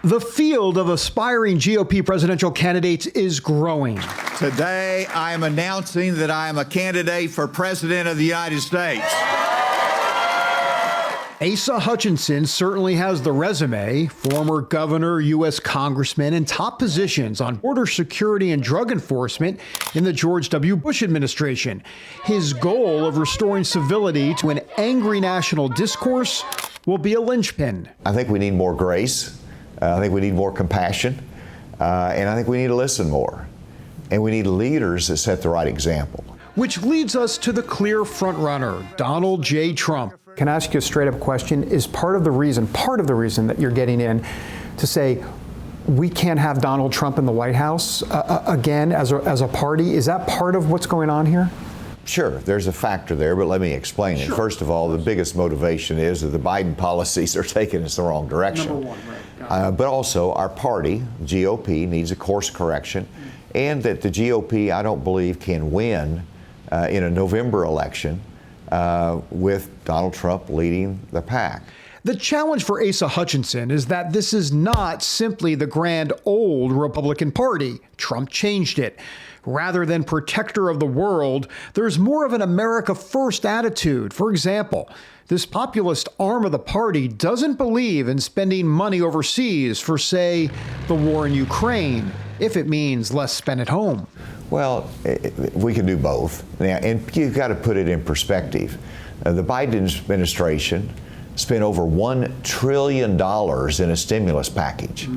The field of aspiring GOP presidential candidates is growing. Today, I am announcing that I am a candidate for President of the United States. Asa Hutchinson certainly has the resume. Former governor, U.S. congressman, and top positions on border security and drug enforcement in the George W. Bush administration. His goal of restoring civility to an angry national discourse will be a linchpin. I think we need more grace. I think we need more compassion. And I think we need to listen more. And we need leaders that set the right example. Which leads us to the clear frontrunner, Donald J. Trump. Can I ask you a straight-up question? Is part of the reason that you're getting in to say we can't have Donald Trump in the White House again as a party? Is that part of what's going on here? Sure, there's a factor there, but let me explain it. Sure. First of all, the biggest motivation is that the Biden policies are taking us the wrong direction. Number one, right. But also, our party, GOP, needs a course correction, and that the GOP, I don't believe, can win in a November election with Donald Trump leading the pack. The challenge for Asa Hutchinson is that this is not simply the grand old Republican Party. Trump changed it. Rather than protector of the world, there's more of an America First attitude. For example, this populist arm of the party doesn't believe in spending money overseas for, say, the war in Ukraine, if it means less spent at home. Well, we can do both. Now, and you've got to put it in perspective. The Biden administration spent over $1 trillion in a stimulus package.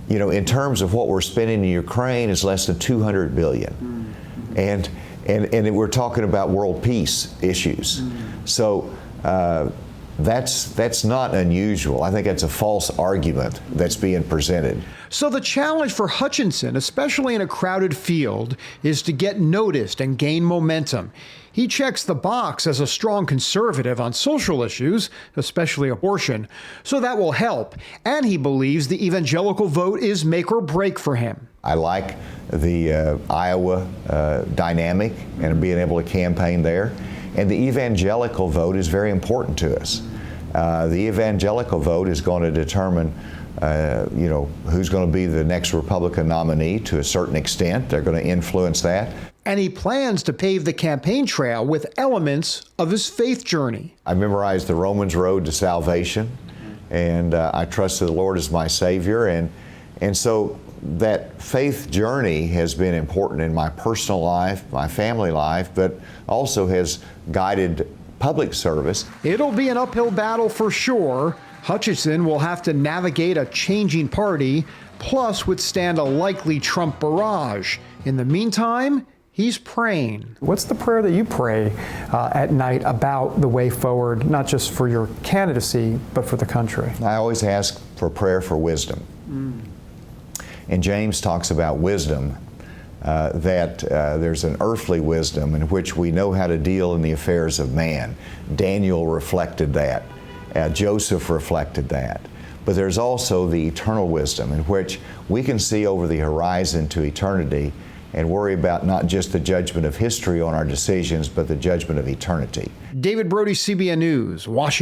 You know, in terms of what we're spending in Ukraine is less than $200 billion. And we're talking about world peace issues. So that's not unusual. I think that's a false argument that's being presented. So the challenge for Hutchinson, especially in a crowded field, is to get noticed and gain momentum. He checks the box as a strong conservative on social issues, especially abortion, so that will help. And he believes the evangelical vote is make or break for him. I like the Iowa dynamic and being able to campaign there. And the evangelical vote is very important to us. The evangelical vote is going to determine who's going to be the next Republican nominee to a certain extent. They're going to influence that. And he plans to pave the campaign trail with elements of his faith journey. I memorized the Romans Road to Salvation, and I trusted the Lord as my Savior. And so that faith journey has been important in my personal life, my family life, but also has guided public service. It'll be an uphill battle for sure. Hutchinson will have to navigate a changing party, plus withstand a likely Trump barrage. In the meantime, he's praying. What's the prayer that you pray at night about the way forward, not just for your candidacy, but for the country? I always ask for prayer for wisdom. And James talks about wisdom, that there's an earthly wisdom in which we know how to deal in the affairs of man. Daniel reflected that. Joseph reflected that. But there's also the eternal wisdom in which we can see over the horizon to eternity and worry about not just the judgment of history on our decisions, but the judgment of eternity. David Brody, CBN News, Washington.